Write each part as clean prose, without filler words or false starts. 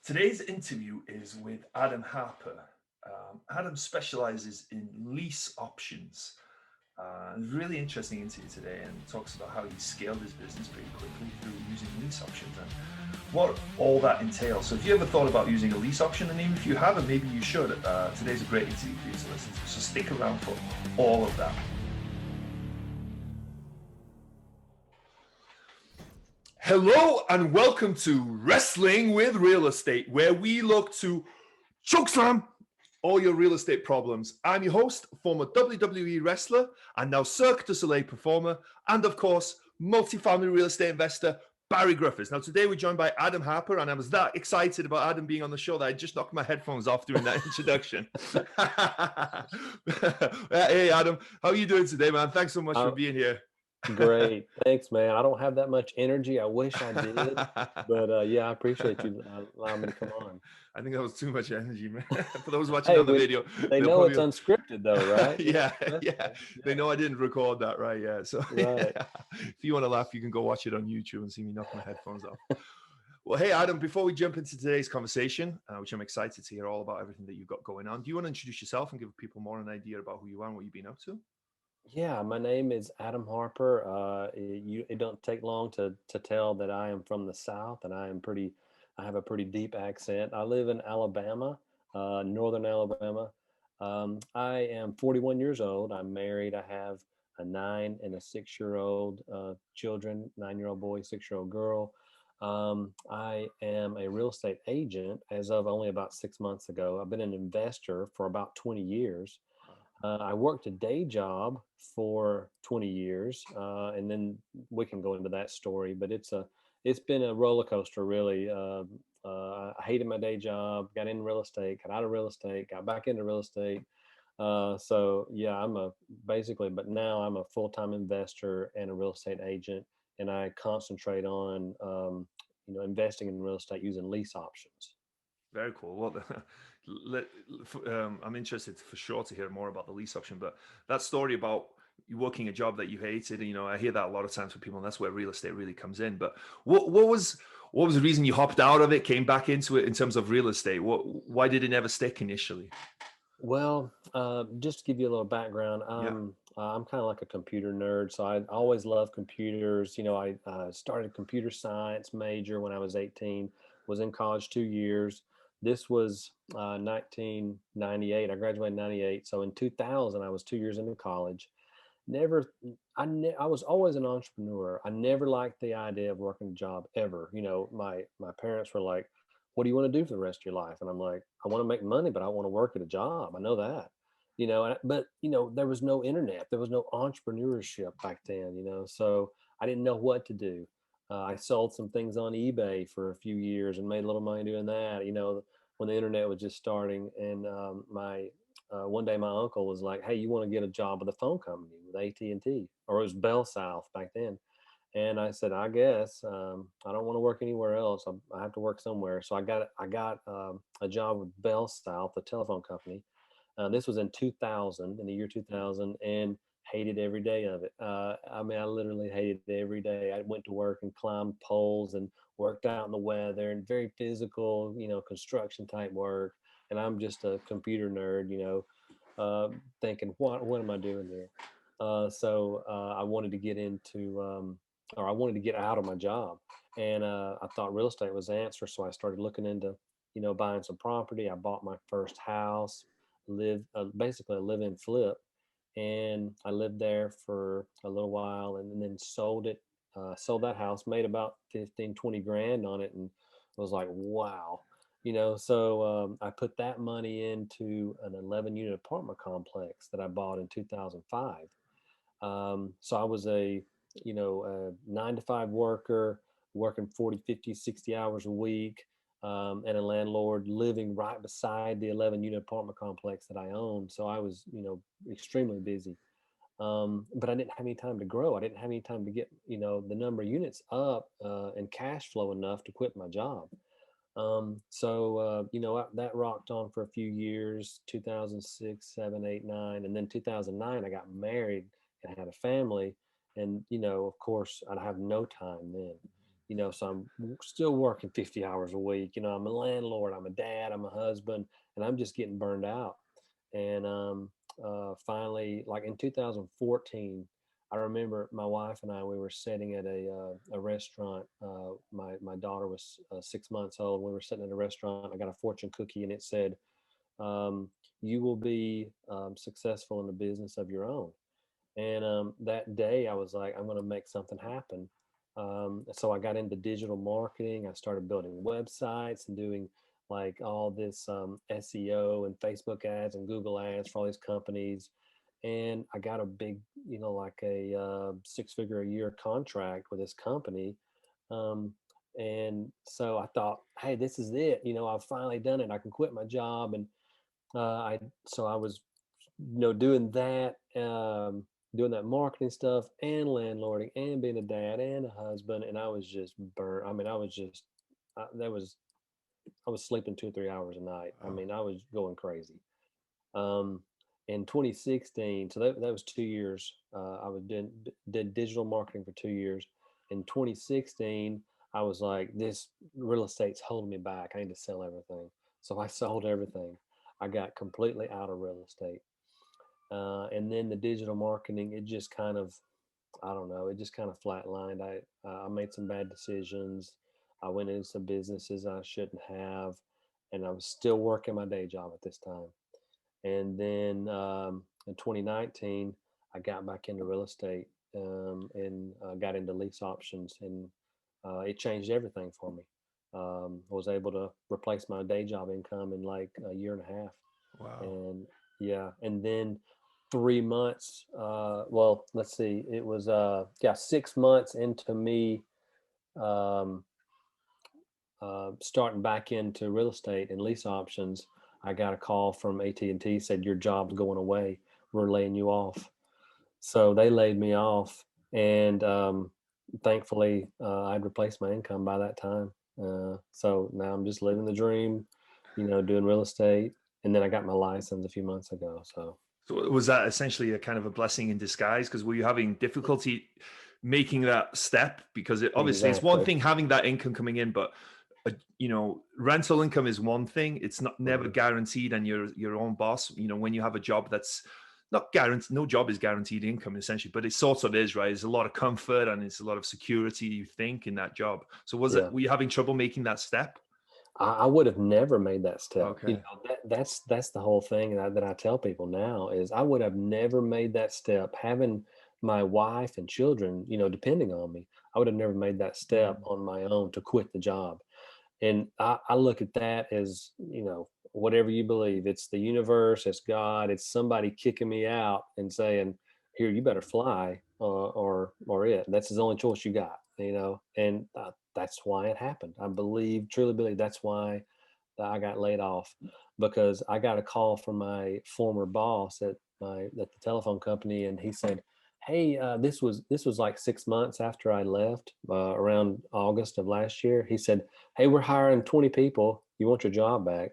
Today's interview is with Adam Harper. Adam specializes in lease options. Really interesting interview today, and talks about how he scaled his business pretty quickly through using lease options and what all that entails. So if you ever thought about using a lease option, and even if you haven't, maybe you should, today's a great interview for you to listen to. So stick around for all of that. Hello and welcome to Wrestling with Real Estate, where we look to chokeslam all your real estate problems. I'm your host, former WWE wrestler and now Cirque du Soleil performer, and of course, multifamily real estate investor, Barri Griffiths. Now today we're joined by Adam Harper, and I was that excited about Adam being on the show that I just knocked my headphones off during that introduction. Hey Adam, how are you doing today, man? Thanks so much for being here. Great. Thanks, man. I don't have that much energy. I wish I did, but yeah, I appreciate you allowing me to come on. I think that was too much energy, man. For those watching on the video, they know it's unscripted though, right? yeah. They know I didn't record that, right? Yeah. So right. If you want to laugh, you can go watch it on YouTube and see me knock my headphones off. Well, hey, Adam, before we jump into today's conversation, which I'm excited to hear all about everything that you've got going on, do you want to introduce yourself and give people more an idea about who you are and what you've been up to? Yeah, my name is Adam Harper. It don't take long to tell that I am from the South, and I have a pretty deep accent. I live in Alabama, northern Alabama. I am 41 years old. I'm married. I have a 9 and a 6-year-old children, 9-year-old boy, 6-year-old girl. I am a real estate agent as of only about 6 months ago. I've been an investor for about 20 years. I worked a day job for 20 years, and then we can go into that story. But it's been a roller coaster, really. I hated my day job, got into real estate, got out of real estate, got back into real estate. So yeah, but now I'm a full-time investor and a real estate agent, and I concentrate on investing in real estate using lease options. Very cool. Well, I'm interested for sure to hear more about the lease option, but that story about you working a job that you hated, I hear that a lot of times from people, and that's where real estate really comes in. But what was the reason you hopped out of it, came back into it in terms of real estate? Why did it never stick initially? Well, just to give you a little background, I'm kind of like a computer nerd, so I always loved computers. I started a computer science major when I was 18, was in college 2 years. This was 1998. I graduated in 98. So in 2000, I was 2 years into college. I was always an entrepreneur. I never liked the idea of working a job ever. My parents were like, what do you want to do for the rest of your life? And I'm like, I want to make money, but I want to work at a job. I know that, but there was no internet. There was no entrepreneurship back then, so I didn't know what to do. I sold some things on eBay for a few years and made a little money doing that, when the internet was just starting. And one day my uncle was like, hey, you want to get a job with a phone company with AT&T, or it was Bell South back then. And I said, I guess I don't want to work anywhere else. I have to work somewhere. So I got a job with Bell South, the telephone company. This was in the year 2000, and hated every day of it. I literally hated it every day. I went to work and climbed poles and worked out in the weather, and very physical, construction type work. And I'm just a computer nerd, thinking, what am I doing here? So I wanted to get I wanted to get out of my job, and I thought real estate was the answer. So I started looking into, buying some property. I bought my first house, basically a live-in flip, and I lived there for a little while, and then sold it. Sold that house, made about 15, 20 grand on it, and was like, wow. So I put that money into an 11-unit apartment complex that I bought in 2005. So I was a 9-to-5 worker, working 40, 50, 60 hours a week, and a landlord living right beside the 11-unit apartment complex that I owned. So I was, extremely busy. But I didn't have any time to grow. I didn't have any time to get, the number of units up and cash flow enough to quit my job. That rocked on for a few years, 2006, 7, 8, 9. And then 2009, I got married and had a family. And, of course, I'd have no time then. So I'm still working 50 hours a week. I'm a landlord, I'm a dad, I'm a husband, and I'm just getting burned out. And finally, like in 2014, I remember my wife and I, we were sitting at a restaurant. My daughter was 6 months old. We were sitting at a restaurant. I got a fortune cookie, and it said, you will be successful in the business of your own. And that day I was like, I'm going to make something happen. So I got into digital marketing. I started building websites and doing like all this SEO and Facebook ads and Google ads for all these companies. And I got a big, like a 6-figure a year contract with this company. Um, and so I thought, hey, this is it. I've finally done it. I can quit my job. And I was, doing that, doing that marketing stuff and landlording and being a dad and a husband, and I was just burnt. I mean, I was just that was I was sleeping 2 or 3 hours a night. I Oh, mean, I was going crazy. Um, in 2016, so that was 2 years. I was did digital marketing for 2 years. In 2016, I was like, this real estate's holding me back. I need to sell everything. So I sold everything. I got completely out of real estate. And then the digital marketing, it just kind of, I don't know, it just kind of flatlined. I made some bad decisions. I went into some businesses I shouldn't have, and I was still working my day job at this time. And then in 2019, I got back into real estate, and got into lease options, and it changed everything for me. I was able to replace my day job income in like a year and a half. wow. And yeah, and then 3 months, well, let's see, it was 6 months into me um, starting back into real estate and lease options. I got a call from AT&T, said your job's going away, we're laying you off. So they laid me off, and thankfully I'd replaced my income by that time. So now I'm just living the dream, doing real estate. And then I got my license a few months ago. So So was that essentially a kind of a blessing in disguise? Because were you having difficulty making that step? Because obviously it's one exactly. thing having that income coming in, but rental income is one thing. It's not never Mhm. guaranteed, and you're your own boss. When you have a job that's not guaranteed, no job is guaranteed income essentially, but it sort of is, right? There's a lot of comfort and it's a lot of security, you think, in that job. So Yeah. were you having trouble making that step? I would have never made that step. Okay. That's the whole thing that I tell people now is I would have never made that step. Having my wife and children, depending on me, I would have never made that step Mm. on my own to quit the job. And I look at that as, whatever you believe. It's the universe, it's God, it's somebody kicking me out and saying, "Here, you better fly, or it." That's the only choice you got, And that's why it happened. I believe, truly believe, that's why that I got laid off, because I got a call from my former boss at the telephone company, and he said, "Hey, this was like 6 months after I left, around August of last year." He said, "Hey, we're hiring 20 people. You want your job back?"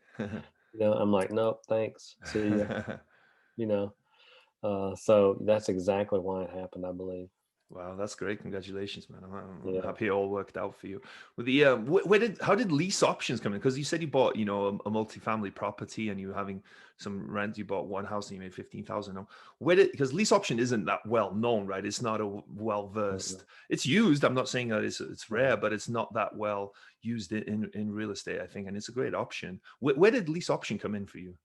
I'm like, "Nope, thanks. See ya." You know. So that's exactly why it happened, I believe. Wow, that's great. Congratulations, man. I'm Yeah. happy it all worked out for you. With the how did lease options come in? Because you said you bought, a multifamily property and you were having some rent. You bought one house and you made 15,000. Because lease option isn't that well known, right? It's not a well Mhm. versed. It's used. I'm not saying that it's rare, Mhm. but it's not that well used in real estate, I think, and it's a great option. Where did lease option come in for you?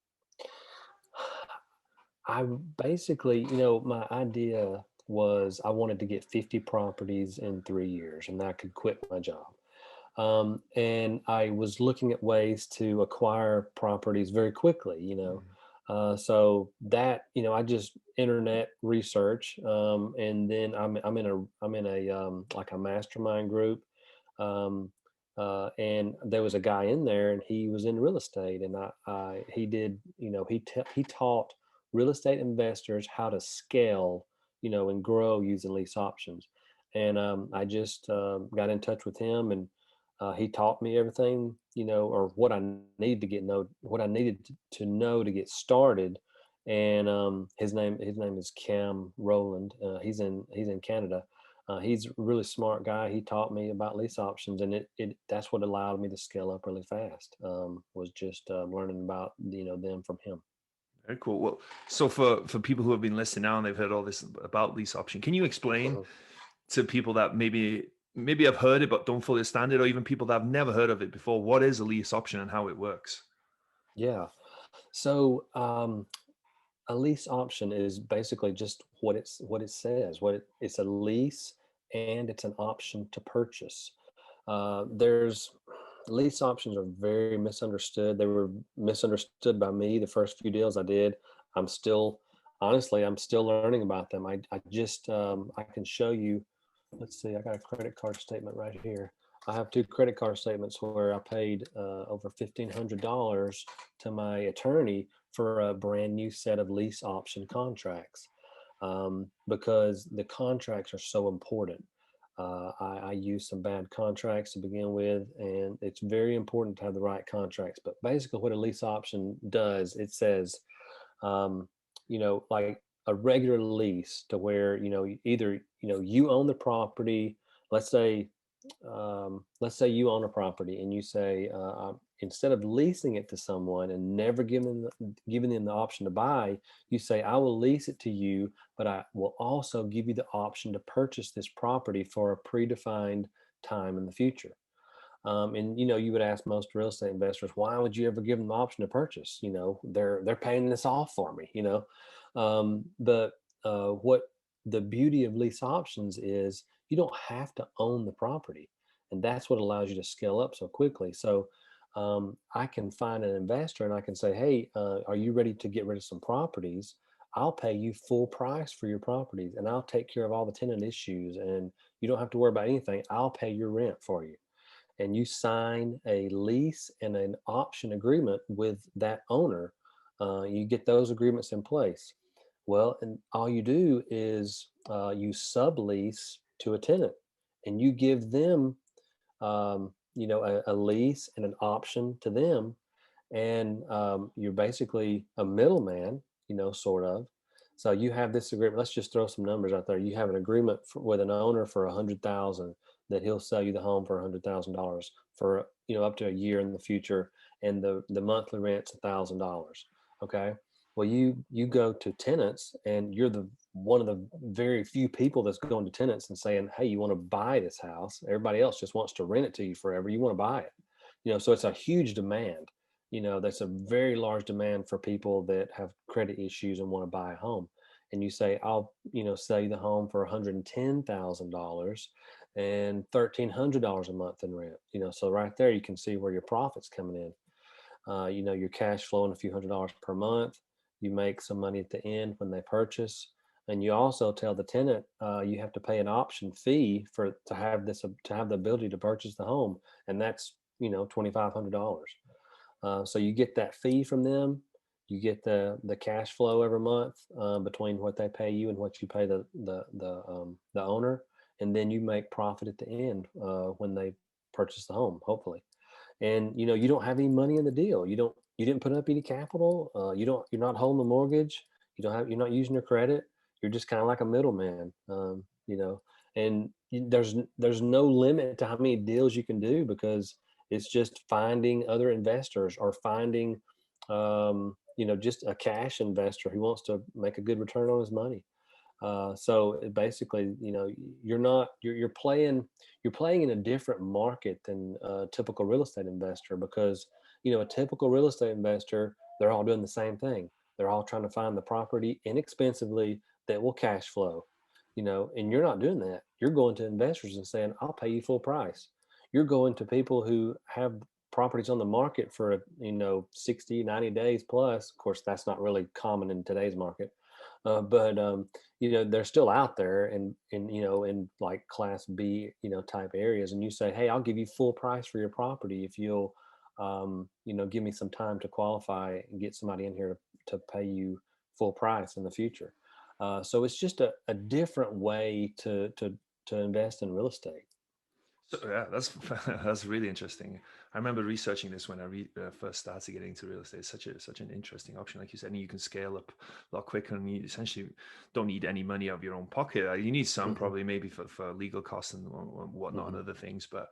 I basically, my idea was I wanted to get 50 properties in 3 years, and I could quit my job. And I was looking at ways to acquire properties very quickly, Mm. So that, I just internet research, and then I'm in a like a mastermind group, um, and there was a guy in there, and he was in real estate, and he did, he taught real estate investors how to scale, and grow using lease options. And I just got in touch with him, and he taught me everything, or what I needed to what I needed to know to get started. And his name is Cam Rowland. He's in Canada. He's a really smart guy. He taught me about lease options, and that's what allowed me to scale up really fast. Was just learning about them from him. Very cool. Well, so for people who have been listening now and they've heard all this about lease option, can you explain to people that maybe have heard it but don't fully understand it, or even people that have never heard of it before, what is a lease option and how it works? Yeah. So a lease option is basically just what it says. It's a lease and it's an option to purchase. There's lease options are very misunderstood. They were misunderstood by me the first few deals I did. I'm still honestly I'm still learning about them. I just I can show you. Let's see. I got a credit card statement right here. I have two credit card statements where I paid over $1,500 to my attorney for a brand new set of lease option contracts, because the contracts are so important. I used some bad contracts to begin with, and it's very important to have the right contracts. But basically, what a lease option does, it says, um, like a regular lease, to where either you own the property. Let's say you own a property and you say, instead of leasing it to someone and never giving them the option to buy, you say, I will lease it to you, but I will also give you the option to purchase this property for a predefined time in the future. And you would ask most real estate investors, why would you ever give them the option to purchase? They're paying this off for me. But what the beauty of lease options is, you don't have to own the property, and that's what allows you to scale up so quickly. So I can find an investor and I can say, hey, are you ready to get rid of some properties? I'll pay you full price for your properties, and I'll take care of all the tenant issues, and you don't have to worry about anything. I'll pay your rent for you. And you sign a lease and an option agreement with that owner. You get those agreements in place. Well, and all you do is you sublease to a tenant, and you give them, a lease and an option to them, and you're basically a middleman, sort of. So you have this agreement. Let's just throw some numbers out there. You have an agreement with an owner for 100,000, that he'll sell you the home for $100,000 for up to a year in the future, and the monthly rent's $1,000. Okay. Well, you go to tenants, and you're the one of the very few people that's going to tenants and saying, hey, you want to buy this house? Everybody else just wants to rent it to you forever. You want to buy it. So it's a huge demand. That's a very large demand for people that have credit issues and want to buy a home. And you say, I'll sell you the home for $110,000 and $1,300 a month in rent. So right there you can see where your profit's coming in. Your cash flowing a few $100s per month. You make some money at the end when they purchase, and you also tell the tenant you have to pay an option fee to have the ability to purchase the home, and that's $2,500. So you get that fee from them. You get the cash flow every month between what they pay you and what you pay the owner, and then you make profit at the end when they purchase the home, hopefully. And you don't have any money in the deal. You didn't put up any capital. You're not holding the mortgage. You're not using your credit. You're just kind of like a middleman. And there's no limit to how many deals you can do, because it's just finding other investors, or finding just a cash investor who wants to make a good return on his money. So basically, you're playing in a different market than a typical real estate investor, because a typical real estate investor, they're all doing the same thing. They're all trying to find the property inexpensively that will cash flow. And you're not doing that. You're going to investors and saying, I'll pay you full price. You're going to people who have properties on the market for 60, 90 days plus. Of course, that's not really common in today's market. But they're still out there, in like class B, type areas. And you say, hey, I'll give you full price for your property if you'll, give me some time to qualify and get somebody in here to pay you full price in the future. So it's just a different way to invest in real estate. So yeah, that's that's really interesting. I remember researching this when I first started getting into real estate. It's such an interesting option, like you said, and you can scale up a lot quicker, and you essentially don't need any money out of your own pocket. You need some Mm-hmm. probably maybe for legal costs and whatnot Mm-hmm. and other things. But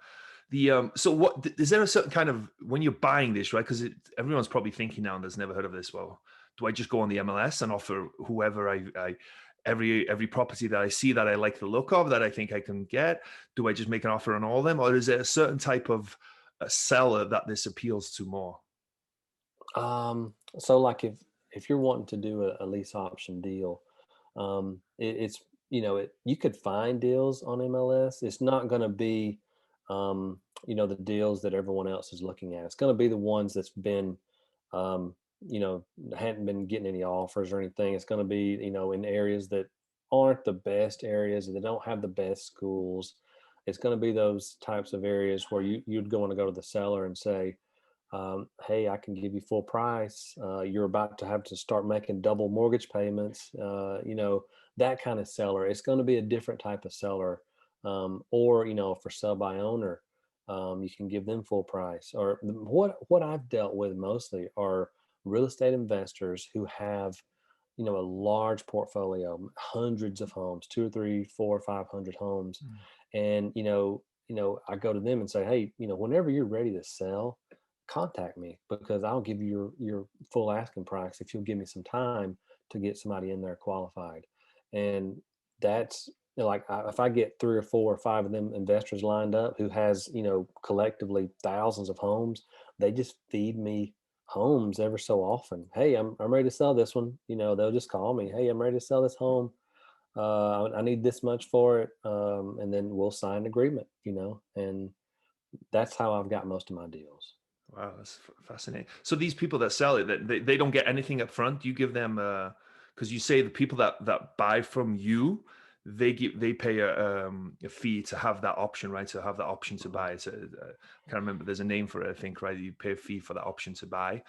the so what is there a certain kind of when you're buying this, right? Because everyone's probably thinking now and there's never heard of this. Well, do I just go on the MLS and offer whoever I every property that I see that I like the look of that I think I can get? Do I just make an offer on all of them, or is there a certain type of a seller that this appeals to more? So like if you're wanting to do a lease option deal, it's you could find deals on MLS. It's not going to be the deals that everyone else is looking at. It's going to be the ones that's been um, hadn't been getting any offers or anything. It's going to be in areas that aren't the best areas, that don't have the best schools. It's going to be those types of areas where you'd want to go to the seller and say, hey, I can give you full price. You're about to have to start making double mortgage payments. That kind of seller. It's going to be a different type of seller. Or for sell by owner, you can give them full price. Or what I've dealt with mostly are real estate investors who have a large portfolio, hundreds of homes, 2 or 3, 4, 500 homes, and I go to them and say, hey, whenever you're ready to sell, contact me, because I'll give you your full asking price if you'll give me some time to get somebody in there qualified. And that's like if I get 3 or 4 or 5 of them investors lined up who has collectively thousands of homes, they just feed me homes ever so often. Hey, I'm ready to sell this one. They'll just call me. Hey, I'm ready to sell this home. I need this much for it, and then we'll sign an agreement. And that's how I've got most of my deals. Wow, that's fascinating. So these people that sell it, that they don't get anything up front. You give them because you say the people that buy from you, they pay a fee to have that option, right? To have that option to buy. It's I can't remember. There's a name for it, I think, right? You pay a fee for that option to buy.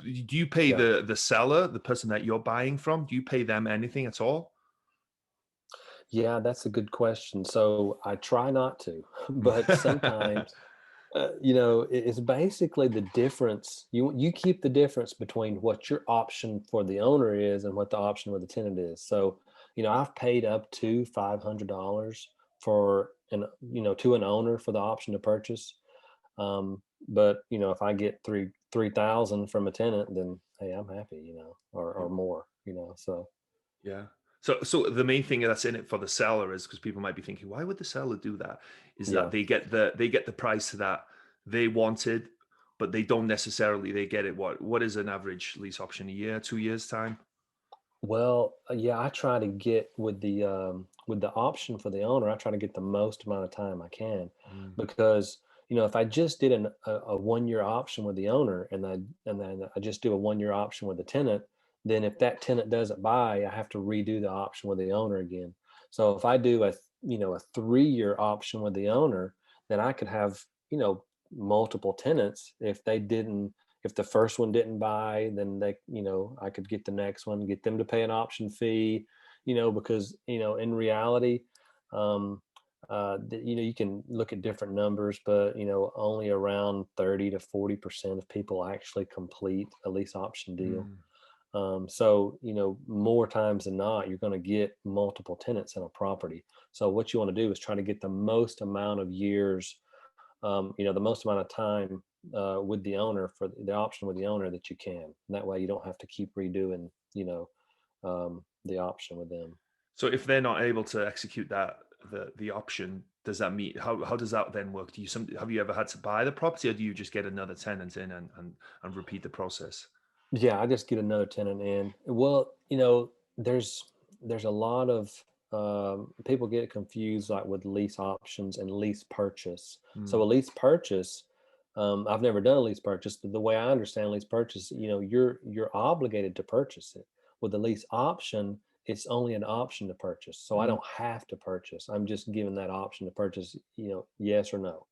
Do you pay Yeah. the seller, the person that you're buying from? Do you pay them anything at all? Yeah, that's a good question. So I try not to, but sometimes, it's basically the difference. You keep the difference between what your option for the owner is and what the option with the tenant is. So, I've paid up to $500 for to an owner for the option to purchase. But if I get 3,000 from a tenant, then hey, I'm happy, or more, so. Yeah. So the main thing that's in it for the seller is because people might be thinking, why would the seller do that? Is that Yeah. they get the price that they wanted, but they don't necessarily they get it. What is an average lease option? A year, 2 years time? Well, yeah, I try to get with the option for the owner. I try to get the most amount of time I can, Mm, because if I just did a 1 year option with the owner, and then I just do a 1 year option with the tenant, then if that tenant doesn't buy, I have to redo the option with the owner again. So if I do a 3 year option with the owner, then I could have multiple tenants. If the first one didn't buy, then I could get the next one, get them to pay an option fee, because, in reality, you can look at different numbers, but, only around 30 to 40% of people actually complete a lease option deal. mm. So, more times than not, you're going to get multiple tenants in a property. So what you want to do is try to get the most amount of years, the most amount of time with the owner for the option with the owner that you can. And that way you don't have to keep redoing, the option with them. So if they're not able to execute that the option, does that mean how does that then work? Have you ever had to buy the property, or do you just get another tenant in and repeat the process? Yeah, I just get another tenant in. Well, there's a lot of people get confused like with lease options and lease purchase. So a Mm, lease purchase, I've never done a lease purchase, but the way I understand lease purchase, you're obligated to purchase it. With the lease option, it's only an option to purchase. So I mm, don't have to purchase. I'm just given that option to purchase, yes or no.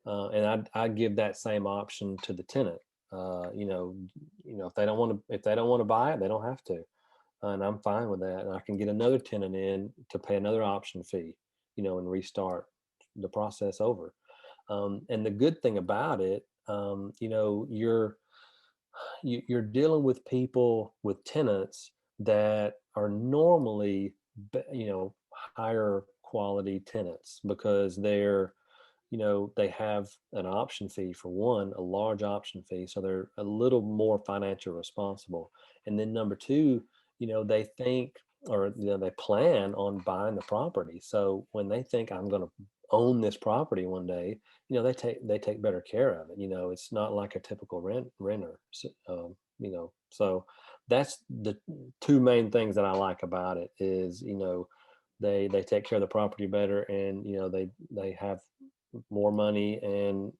And I give that same option to the tenant. If they don't want to buy it, they don't have to, and I'm fine with that. And I can get another tenant in to pay another option fee, and restart the process over. And the good thing about it, you're dealing with people, with tenants that are normally higher quality tenants, because they have an option fee, for one, a large option fee, so they're a little more financially responsible. And then number two, they think, or they plan on buying the property. So when they think, I'm going to own this property one day, they take better care of it. It's not like a typical renter. So that's the two main things that I like about it is, they take care of the property better, and they have more money, and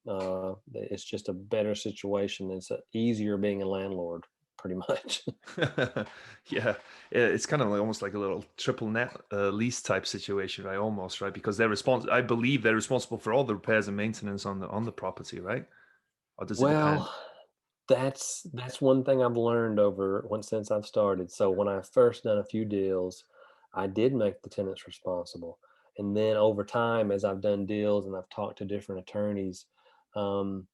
it's just a better situation. It's easier being a landlord, pretty much. Yeah, it's kind of like almost like a little triple net lease type situation, right? Almost, right? Because I believe they're responsible for all the repairs and maintenance on the property, right? Or does it depend? Well, that's one thing I've learned since I've started. So when I first done a few deals, I did make the tenants responsible. And then over time, as I've done deals and I've talked to different attorneys, um,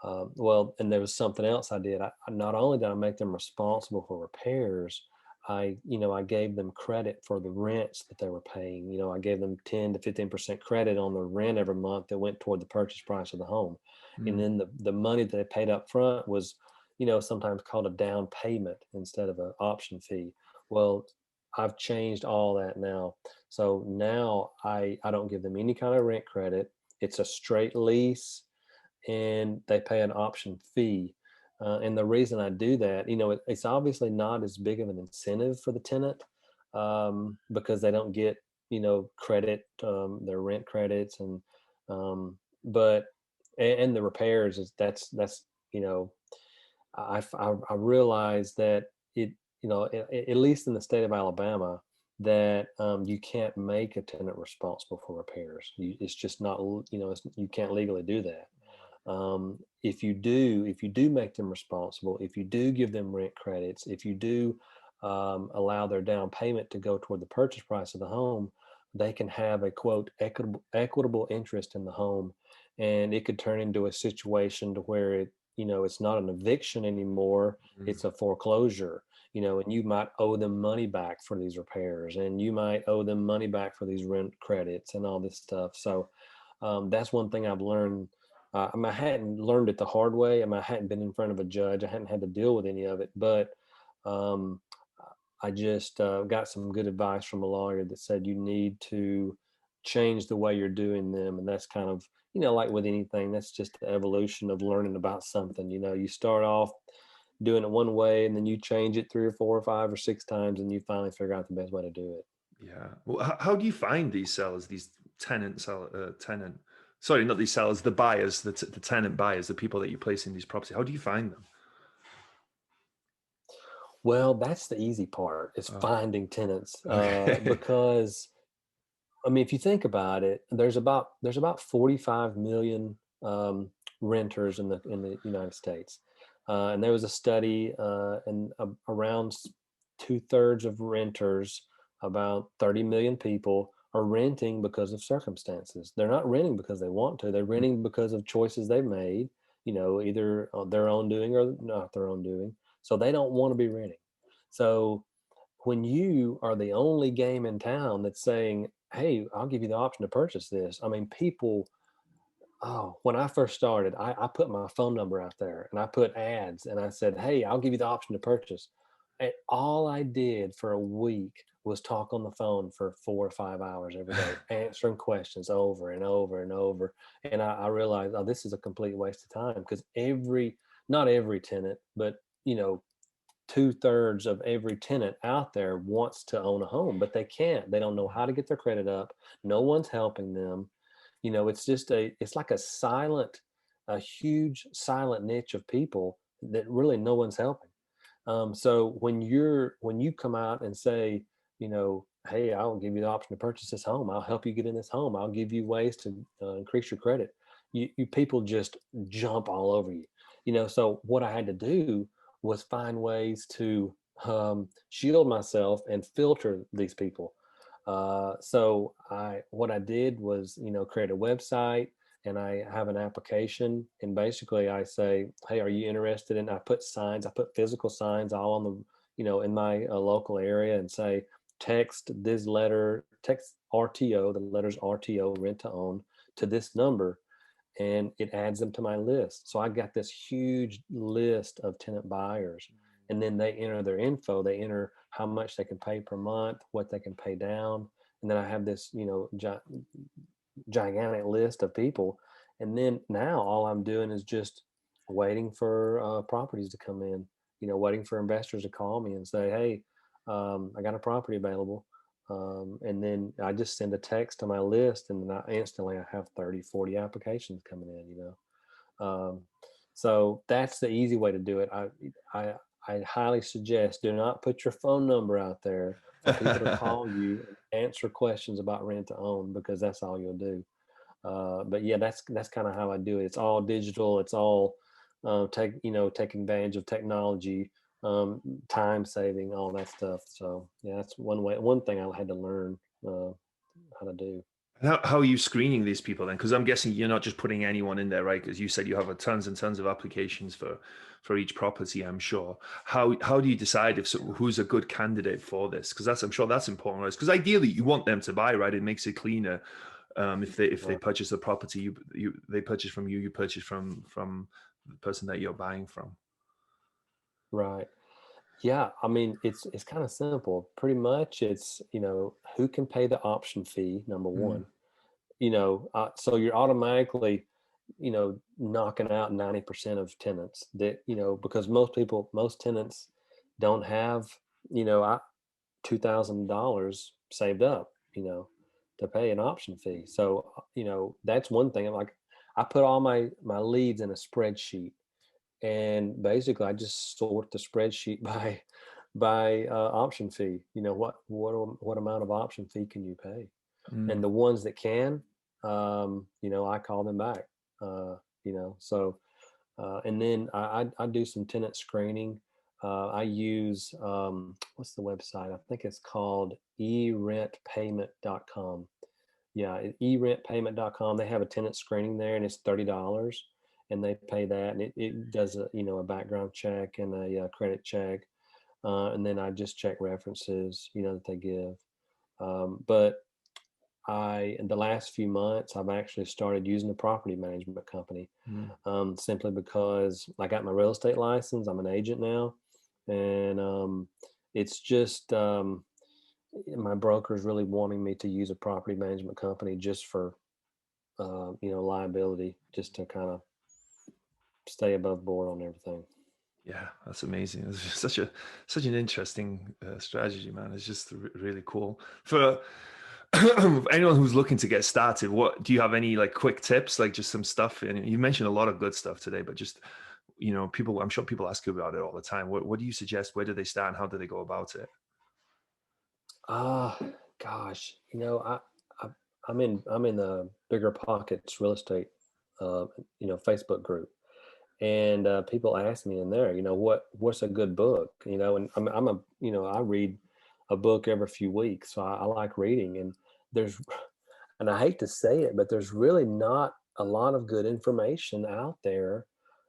and there was something else I did. Not only did I make them responsible for repairs, I gave them credit for the rents that they were paying. I gave them 10 to 15% credit on the rent every month that went toward the purchase price of the home. And Mm. then the money that they paid up front was, sometimes called a down payment instead of an option fee. Well, I've changed all that now. So now I don't give them any kind of rent credit. It's a straight lease, and they pay an option fee. And the reason I do that, it's obviously not as big of an incentive for the tenant, because they don't get, credit, their rent credits, but and the repairs is that's you know I realize that at least in the state of Alabama, that you can't make a tenant responsible for repairs. It's just not, you can't legally do that. If you do make them responsible, if you do give them rent credits, if you do allow their down payment to go toward the purchase price of the home, they can have a quote equitable interest in the home, and it could turn into a situation to where it's not an eviction anymore, Mm. it's a foreclosure. And you might owe them money back for these repairs, and you might owe them money back for these rent credits and all this stuff. So that's one thing I've learned. I hadn't learned it the hard way. I hadn't been in front of a judge. I hadn't had to deal with any of it, but um, I just got some good advice from a lawyer that said you need to change the way you're doing them. And that's kind of, like with anything, that's just the evolution of learning about something. You start off doing it one way, and then you change it 3 or 4 or 5 or 6 times, and you finally figure out the best way to do it. Yeah. Well, how do you find these sellers, these tenant? Sorry, not these sellers, the buyers, the tenant buyers, the people that you place in these properties. How do you find them? Well, that's the easy part, is Oh, finding tenants, okay. because I mean, if you think about it, there's about 45 million renters in the United States, and there was a study, and around 2/3 of renters, about 30 million people, are renting because of circumstances. They're not renting because they want to. They're Mm. renting because of choices they've made, either their own doing or not their own doing. So they don't want to be renting. So when you are the only game in town that's saying, "Hey, I'll give you the option to purchase this," I mean, people. Oh, when I first started, I put my phone number out there, and I put ads, and I said, "Hey, I'll give you the option to purchase." And all I did for a week was talk on the phone for 4 or 5 hours every day, answering questions over and over and over. And I realized, oh, this is a complete waste of time, because not every tenant, but you know, 2/3 of every tenant out there wants to own a home, but they can't. They don't know how to get their credit up. No one's helping them. It's like a huge silent niche of people that really no one's helping. So when you come out and say, "Hey, I'll give you the option to purchase this home. I'll help you get in this home. I'll give you ways to increase your credit," you people just jump all over you. So what I had to do was find ways to shield myself and filter these people. So what I did was, create a website, and I have an application, and basically I say, hey, are you interested in, I put signs, I put physical signs all on the, in my local area, and say, text this letter, text RTO, the letters RTO, rent to own, to this number, and it adds them to my list. So I got this huge list of tenant buyers, and then they enter their info. They enter how much they can pay per month, what they can pay down, and then I have this, gigantic list of people. And then now all I'm doing is just waiting for properties to come in, waiting for investors to call me and say, hey, I got a property available. And then I just send a text to my list, and then I have 30, 40 applications coming in. So that's the easy way to do it. I highly suggest, do not put your phone number out there for people to call you and answer questions about rent to own, because that's all you'll do. But yeah, that's kind of how I do it. It's all digital. It's all taking advantage of technology, time saving, all that stuff. So yeah, that's one thing I had to learn how to do. How are you screening these people then? Because I'm guessing you're not just putting anyone in there, right? Because you said you have tons and tons of applications for each property, I'm sure. How do you decide who's a good candidate for this? Because I'm sure that's important, right? Because ideally you want them to buy, right? It makes it cleaner. If they purchase a property, they purchase from you, you purchase from the person that you're buying from. Right. Yeah, I mean, it's kind of simple. Pretty much, it's who can pay the option fee, number one. So you're automatically, knocking out 90% of tenants that, because most tenants don't have, $2,000 saved up, to pay an option fee. So, that's one thing. Like, I put all my leads in a spreadsheet, and basically I just sort the spreadsheet by option fee. What amount of option fee can you pay? And the ones that can, I call them back. So and then I do some tenant screening. I use what's the website? I think it's called erentpayment.com. Yeah, erentpayment.com. They have a tenant screening there, and it's $30, and they pay that, and it does a background check and a credit check, and then I just check references that they give. But in the last few months, I've actually started using a property management company, simply because I got my real estate license. I'm an agent now, and it's just my broker's really wanting me to use a property management company just for liability, just to kind of stay above board on everything. Yeah, that's amazing. It's just such an interesting strategy, man. It's just really cool for anyone who's looking to get started. What do you have any like quick tips, like just some stuff? And you mentioned a lot of good stuff today, but just people, I'm sure people ask you about it all the time. What do you suggest? Where do they start, and how do they go about it? Gosh, I'm in the Bigger Pockets real estate, Facebook group, and people ask me in there, what's a good book, and I read a book every few weeks, so I like reading, and and I hate to say it, but there's really not a lot of good information out there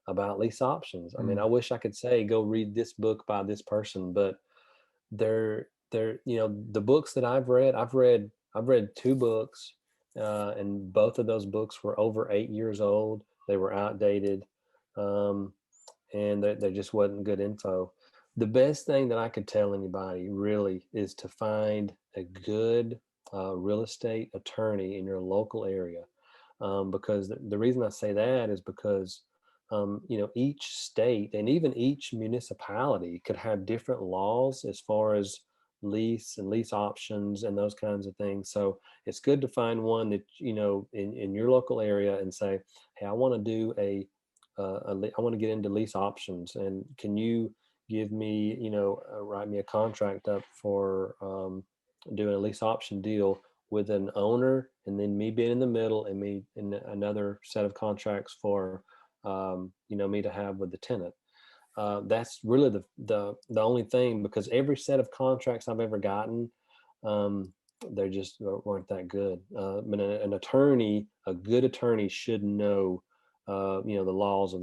about lease options. I mean, I wish I could say go read this book by this person, but they're the books that I've read two books, and both of those books were over 8 years old. They were outdated, and there just wasn't good info. The best thing that I could tell anybody really is to find a good real estate attorney in your local area, because the reason I say that is because each state and even each municipality could have different laws as far as lease and lease options and those kinds of things. So it's good to find one that in your local area and say, hey, I want to do I want to get into lease options, and can you give me write me a contract up for doing a lease option deal with an owner, and then me being in the middle, and me in another set of contracts for me to have with the tenant. That's really the only thing, because every set of contracts I've ever gotten, they just weren't that good. But an attorney, a good attorney, should know, the laws of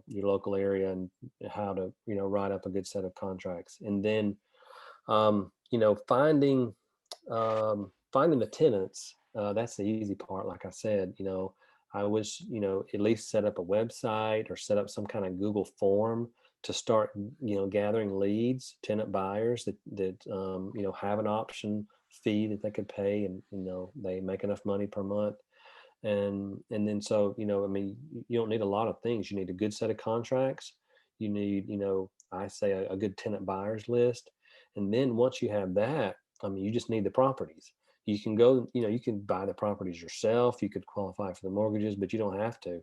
your local area and how to, write up a good set of contracts. And then, finding the tenants. That's the easy part. Like I said, I wish, at least set up a website or set up some kind of Google form to start, gathering leads, tenant buyers that have an option fee that they could pay, and, they make enough money per month. And then, so, I mean, you don't need a lot of things. You need a good set of contracts. You need, I say a good tenant buyers list. And then once you have that, I mean, you just need the properties. You can go, you can buy the properties yourself. You could qualify for the mortgages, but you don't have to.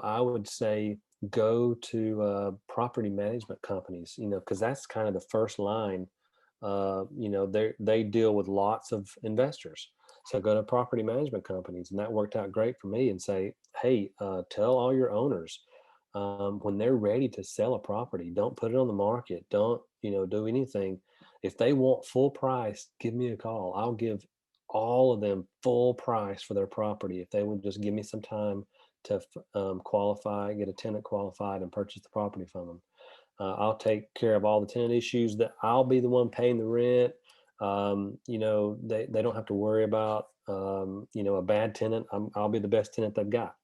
I would say go to property management companies, because that's kind of the first line. They deal with lots of investors. So go to property management companies, and that worked out great for me. And say, hey, tell all your owners, when they're ready to sell a property, don't put it on the market. Don't, do anything. If they want full price, give me a call. I'll give all of them full price for their property if they would just give me some time to qualify, get a tenant qualified, and purchase the property from them. I'll take care of all the tenant issues. That I'll be the one paying the rent. They don't have to worry about a bad tenant. I'll be the best tenant they've got.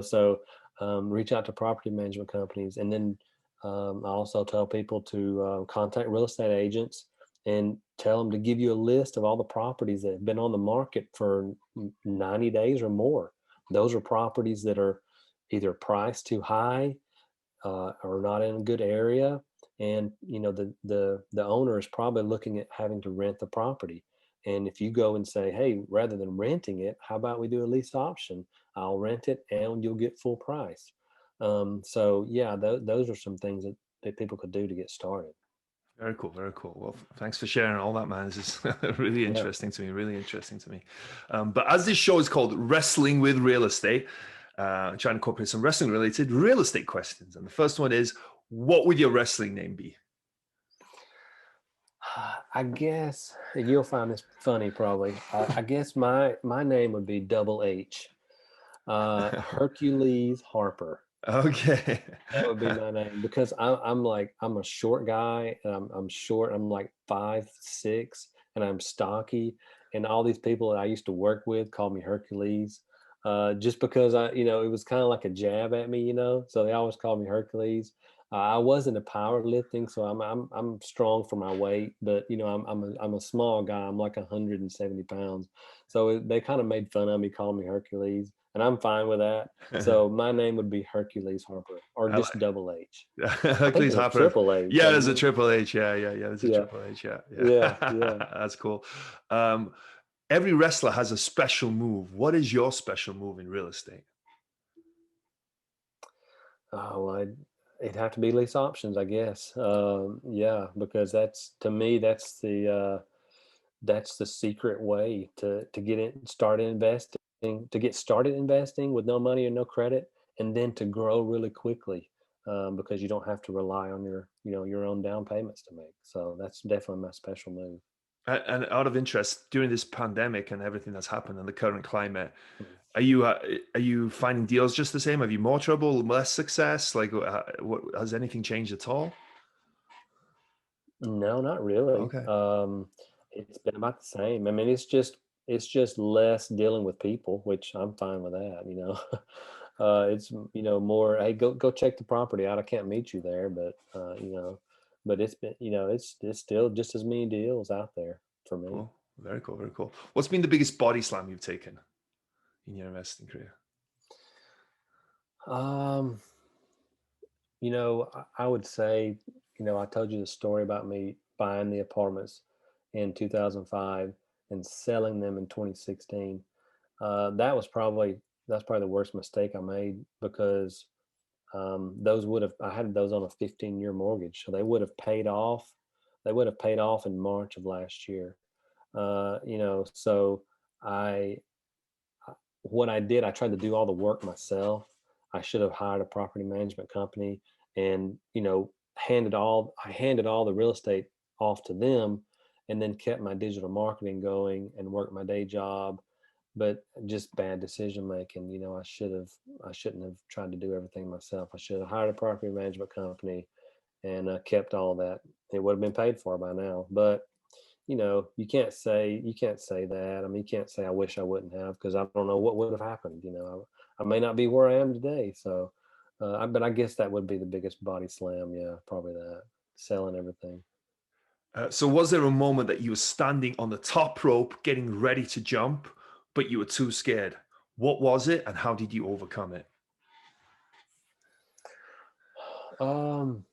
So reach out to property management companies. And then I also tell people to contact real estate agents and tell them to give you a list of all the properties that have been on the market for 90 days or more. Those are properties that are either priced too high or not in a good area. And, the owner is probably looking at having to rent the property. And if you go and say, hey, rather than renting it, how about we do a lease option? I'll rent it and you'll get full price. So yeah, those are some things that people could do to get started. Very cool, very cool. Well, thanks for sharing all that, man. This is really interesting to me, really interesting to me. But as this show is called Wrestling with Real Estate, I'm trying to incorporate some wrestling related real estate questions. And the first one is, what would your wrestling name be? I guess you'll find this funny probably. I guess my name would be Double H. Hercules Harper. Okay. That would be my name, because I'm a short guy, and I'm short. I'm like 5'6", and I'm stocky. And all these people that I used to work with called me Hercules, just because it was kind of like a jab at me, So they always called me Hercules. I wasn't a powerlifting, so I'm strong for my weight, but I'm a small guy. I'm like 170 pounds, so they kind of made fun of me, calling me Hercules. And I'm fine with that. So my name would be Hercules Harper, or just Double H. Hercules Harper. Triple H. Yeah, there's a Triple H. Yeah. There's a Triple H. Yeah. That's cool. Every wrestler has a special move. What is your special move in real estate? Oh, it'd have to be lease options, I guess. Because to me, that's the secret way to get started investing with no money and no credit, and then to grow really quickly, because you don't have to rely on your own down payments to make. So that's definitely my special move. And out of interest, during this pandemic and everything that's happened in the current climate, Mhm. are you finding deals just the same? Have you more trouble, less success? Like, has anything changed at all? No, not really. Okay. It's been about the same. I mean, it's just less dealing with people, which I'm fine with that. It's more, hey, go check the property out. I can't meet you there, but it's been, it's still just as many deals out there for me. Cool. Very cool. Very cool. What's been the biggest body slam you've taken in your investing career? I would say, I told you the story about me buying the apartments in 2005 and selling them in 2016. That's probably the worst mistake I made, because I had those on a 15-year mortgage, so they would have paid off. They would have paid off in March of last year. So what I did, I tried to do all the work myself. I should have hired a property management company, and handed all the real estate off to them, and then kept my digital marketing going and worked my day job. But just bad decision making. I shouldn't have tried to do everything myself. I should have hired a property management company and kept all that. It would have been paid for by now. But you can't say that. I mean, you can't say I wish I wouldn't have, because I don't know what would have happened. I may not be where I am today. So, but I guess that would be the biggest body slam. Yeah, probably that, selling everything. So was there a moment that you were standing on the top rope, getting ready to jump, but you were too scared? What was it, and how did you overcome it? Um,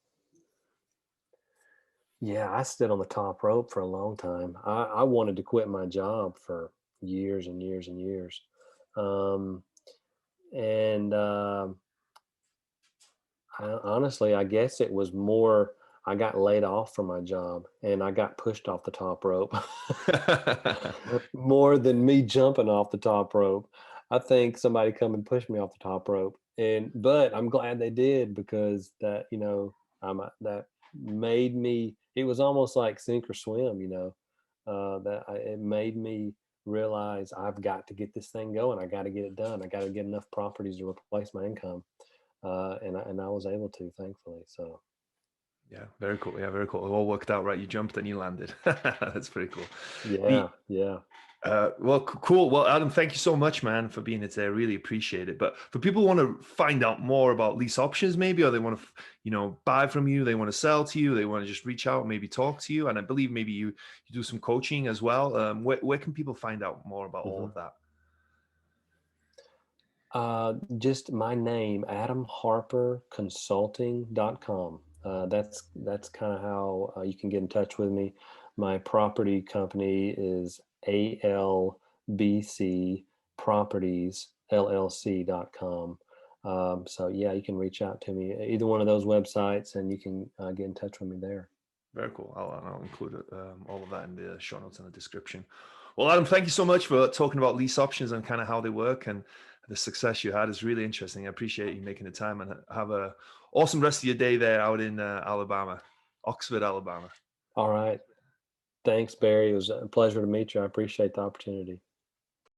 yeah, I stood on the top rope for a long time. I wanted to quit my job for years and years and years. Um, and honestly, I guess it was more, I got laid off from my job and I got pushed off the top rope more than me jumping off the top rope. I think somebody come and pushed me off the top rope, but I'm glad they did, because that made me. It was almost like sink or swim. It made me realize I've got to get this thing going. I got to get it done. I got to get enough properties to replace my income. And I was able to, thankfully. So Yeah, very cool. Yeah, very cool. It all worked out right. You jumped and you landed. That's pretty cool. The yeah. well, cool. Well, Adam, thank you so much, man, for being here today. I really appreciate it. But for people who want to find out more about lease options, maybe, or they want to, buy from you, they want to sell to you, they want to just reach out, maybe talk to you, and I believe maybe you do some coaching as well. Where can people find out more about all hmm of that? Just my name, AdamHarperConsulting.com. That's kind of how you can get in touch with me. My property company is ALBC Properties LLC.com. So yeah, you can reach out to me either one of those websites, and you can get in touch with me there. Very cool. I'll include all of that in the show notes and the description. Well, Adam, thank you so much for talking about lease options and kind of how they work, and the success you had is really interesting. I appreciate you making the time, and have a awesome rest of your day there out in Alabama, Oxford, Alabama. All right. Thanks, Barry. It was a pleasure to meet you. I appreciate the opportunity.